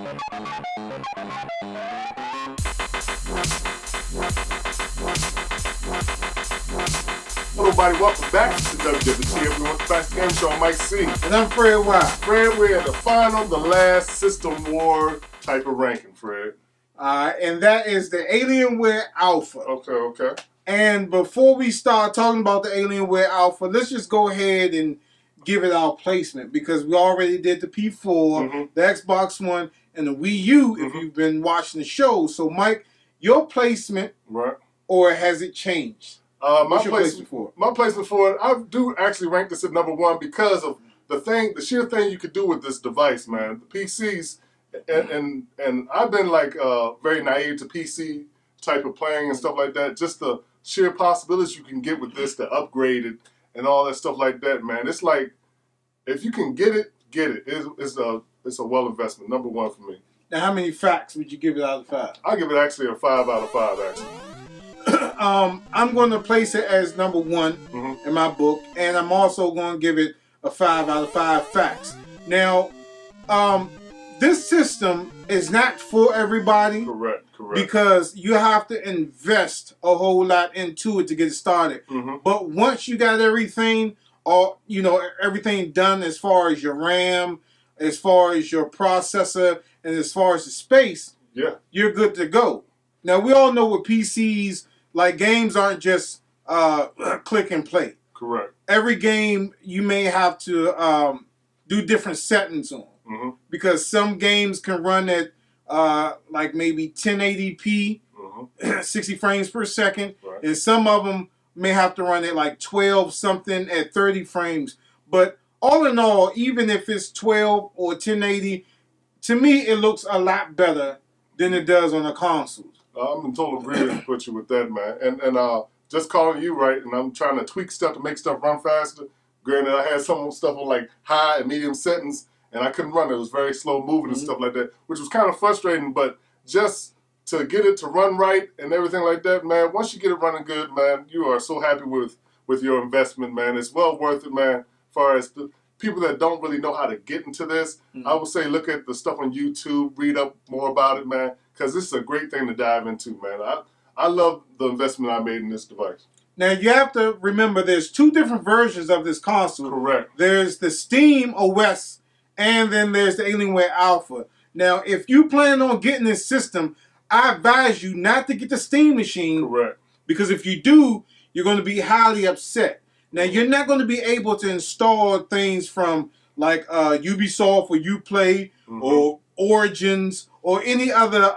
Hello, everybody. Welcome back to WWT, everyone's fast game show. I'm Mike C. And I'm Fred Y. Fred, we're at the last System War type of ranking, Fred. And that is the Alienware Alhpa. Okay. And before we start talking about the Alienware Alhpa, let's just go ahead and give it our placement, because we already did the P4, the Xbox One, and the Wii U, if you've been watching the show. So, Mike, your placement, or has it changed? My placement for it, I do actually rank this at number one because of the sheer thing you could do with this device, man. The PCs, and I've been like very naive to PC type of playing and stuff like that. Just the sheer possibilities you can get with this to upgrade it and all that stuff like that, man. It's like, if you can get it, get it. It's a well investment. Number one for me. Now, how many facts would you give it out of 5? I give it actually a 5 out of 5, actually. I'm going to place it as number 1 in my book, and I'm also going to give it a 5 out of 5 facts. Now, this system is not for everybody. Correct. Because you have to invest a whole lot into it to get started. But once you got everything, everything done as far as your RAM, as far as your processor, and as far as the space, you're good to go. Now, we all know with PCs, like, games aren't just click and play. Correct. Every game you may have to do different settings on. Because some games can run at like maybe 1080p, 60 frames per second, and some of them may have to run at like 12 something at 30 frames. But all in all, even if it's 12 or 1080, to me it looks a lot better than it does on the consoles. I'm in total agreement with you with that, man. And just calling you right, and I'm trying to tweak stuff to make stuff run faster. Granted, I had some stuff on like high and medium settings, and I couldn't run it. It was very slow moving and stuff like that, which was kind of frustrating. But just to get it to run right and everything like that, man, once you get it running good, man, you are so happy with your investment, man. It's well worth it, man. As far as the people that don't really know how to get into this, I would say look at the stuff on YouTube, read up more about it, man, because this is a great thing to dive into, man. I love the investment I made in this device. Now, you have to remember there's 2 different versions of this console. Correct. There's the Steam OS, and then there's the Alienware Alhpa. Now, if you plan on getting this system, I advise you not to get the Steam machine. Correct. Because if you do, you're going to be highly upset. Now, you're not going to be able to install things from like Ubisoft or Uplay or Origins or any other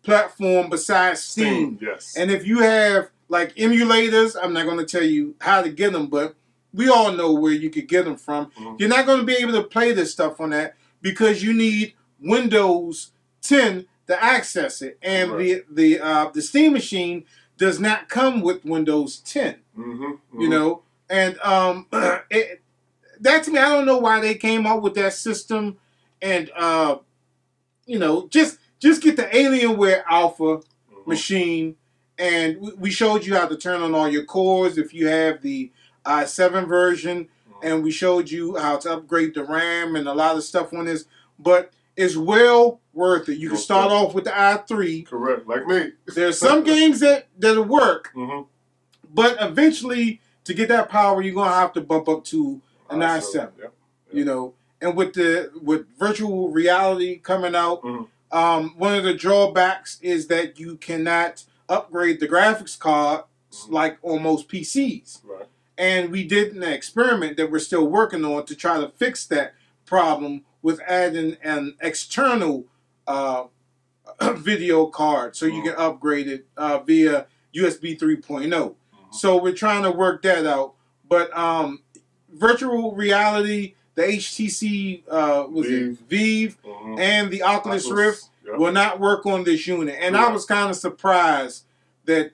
platform besides Steam. Yes. And if you have like emulators, I'm not going to tell you how to get them, but we all know where you could get them from. You're not going to be able to play this stuff on that because you need Windows 10 to access it, and the Steam machine does not come with Windows 10. You know, and that to me, I don't know why they came out with that system, and just get the Alienware Alhpa machine, and we showed you how to turn on all your cores if you have the i7 version, and we showed you how to upgrade the RAM and a lot of stuff on this, but it's well worth it. You can start off with the i3. Correct, like me. There's some games that'll work, but eventually, to get that power, you're going to have to bump up to an i7. You know, and with virtual reality coming out, one of the drawbacks is that you cannot upgrade the graphics card like on most PCs. Right. And we did an experiment that we're still working on to try to fix that problem with adding an external video card so you can upgrade it via USB 3.0. So we're trying to work that out. But virtual reality, the HTC Vive and the Oculus Rift will not work on this unit. And I was kind of surprised that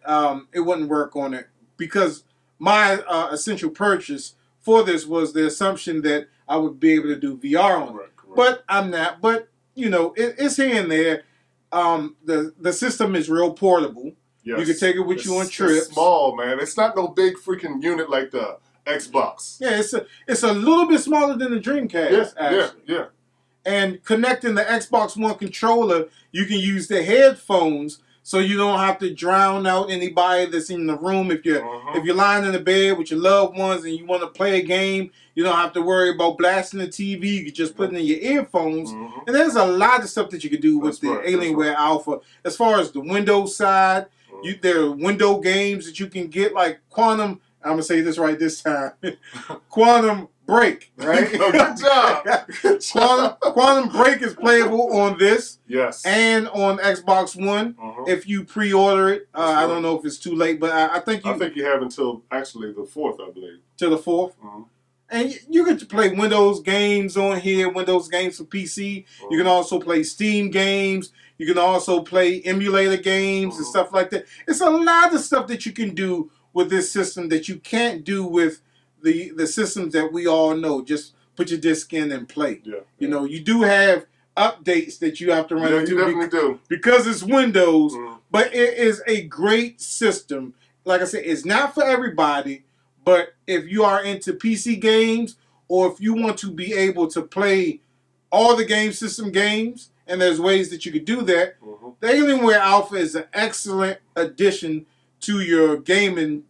it wouldn't work on it, because my essential purchase for this was the assumption that I would be able to do VR on it. But I'm not. But, you know, it's here and there. The system is real portable. Yes. You can take it with you on trips. It's small, man. It's not no big freaking unit like the Xbox. Yeah, it's a little bit smaller than the Dreamcast, actually. Yeah. And connecting the Xbox One controller, you can use the headphones, so you don't have to drown out anybody that's in the room. If you're lying in the bed with your loved ones and you want to play a game, you don't have to worry about blasting the TV. You can just put it in your earphones. And there's a lot of stuff that you can do with the Alienware Alpha. As far as the Windows side, there are window games that you can get, like Quantum. I'm gonna say this right this time. Quantum Break, right? Good job. Quantum Break is playable on this, yes, and on Xbox One. If you pre-order it, I don't know if it's too late, but I think you have until actually the 4th, I believe. Till the 4th, and you get to play Windows games on here. Windows games for PC. You can also play Steam games. You can also play emulator games and stuff like that. It's a lot of stuff that you can do with this system that you can't do with the systems that we all know. Just put your disc in and play. Yeah. You know, you do have updates that you have to run into. You definitely do. Because it's Windows, but it is a great system. Like I said, it's not for everybody, but if you are into PC games, or if you want to be able to play all the game system games, and there's ways that you could do that, the Alienware Alpha is an excellent addition to your gaming,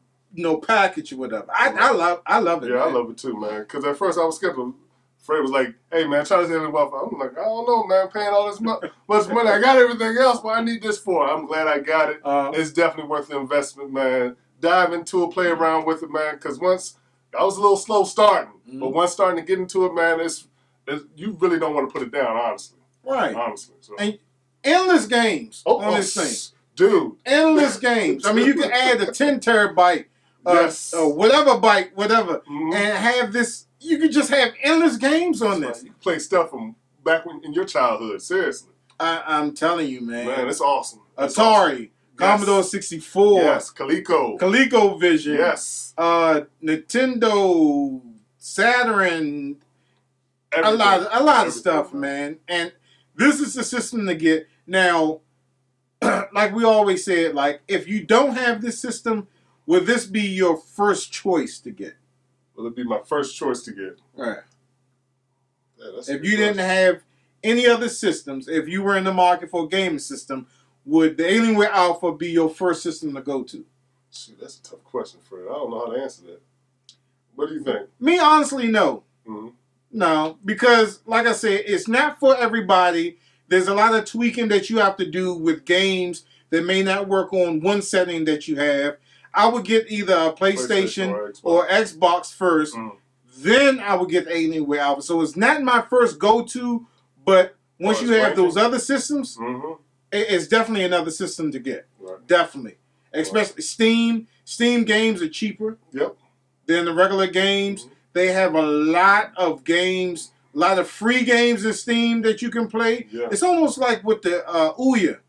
package or whatever. I love it. Yeah, man. I love it too, man. Because at first I was skeptical. Fred was like, "Hey, man, try this Alienware Alpha." I'm like, "I don't know, man. Paying all this much money, I got everything else, but I need this for it." I'm glad I got it. It's definitely worth the investment, man. Dive into it, play around with it, man. Because once I was a little slow starting, but once starting to get into it, man, it's you really don't want to put it down, honestly. Right. Honestly. So. And endless games on this thing. Dude. Endless games. I mean, you can add a 10 terabyte, whatever, and have this. You can just have endless games on this. You can play stuff from back in your childhood, seriously. I'm telling you, man. Man, it's awesome. Atari, awesome. Commodore 64. Yes, Coleco. ColecoVision. Yes. Nintendo, Saturn. Everything. A lot of stuff, man. And this is the system to get. Now, like we always said, like, if you don't have this system, will this be your first choice to get? Will it be my first choice to get? Right. Yeah, if you didn't have any other systems, if you were in the market for a gaming system, would the Alienware Alpha be your first system to go to? Shoot, that's a tough question, Fred. I don't know how to answer that. What do you think? Me, honestly, no. No, because, like I said, it's not for everybody. There's a lot of tweaking that you have to do with games that may not work on one setting that you have. I would get either a PlayStation or Xbox first. Then I would get the Alienware Alpha. So it's not my first go-to, but once you have those other systems, it's definitely another system to get. Right. Definitely. Especially Steam. Steam games are cheaper than the regular games. They have a lot of games, a lot of free games in Steam that you can play. Yeah. It's almost like what the Ouya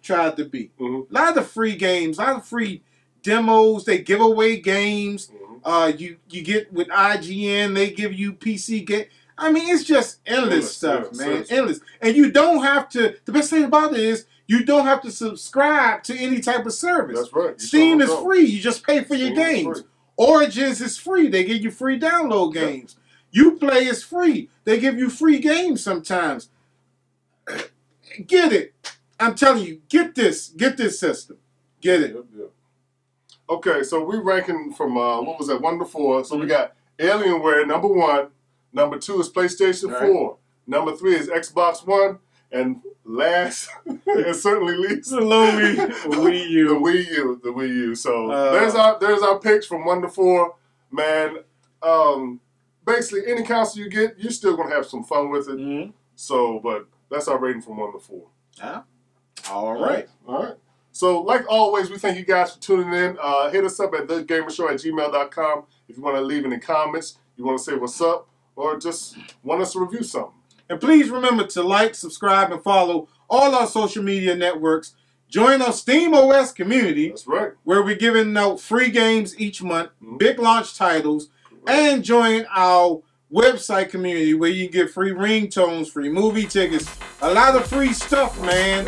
tried to be. A lot of free games, a lot of free demos. They give away games. You get with IGN, they give you PC game. I mean, it's just endless stuff, man. Endless. And you don't have to, the best thing about it is, you don't have to subscribe to any type of service. That's right. Steam is free. You just pay for your games. Origins is free. They give you free download games. Uplay is free. They give you free games sometimes. Get it. I'm telling you, get this. Get this system. Get it. Okay, so we're ranking from, what was that, 1 to 4. So we got Alienware, number 1. Number 2 is PlayStation 4. Number 3 is Xbox One. And last, and certainly least, the Wii U. The Wii U. So there's our picks from 1 to 4. Man, basically any console you get, you're still gonna have some fun with it. So, but that's our rating from 1 to 4. All right. So, like always, we thank you guys for tuning in. Hit us up at thegamershow@gmail.com if you want to leave any comments, you want to say what's up, or just want us to review something. And please remember to like, subscribe, and follow all our social media networks. Join our SteamOS community. That's right. Where we're giving out free games each month, big launch titles, and join our website community where you can get free ringtones, free movie tickets, a lot of free stuff, man.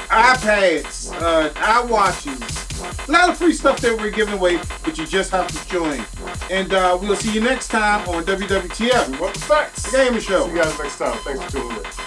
iPads, iWatches, a lot of free stuff that we're giving away, but you just have to join. And we'll see you next time on WWTF. We want the facts. The Gaming Show. See you guys next time. Thanks for tuning in.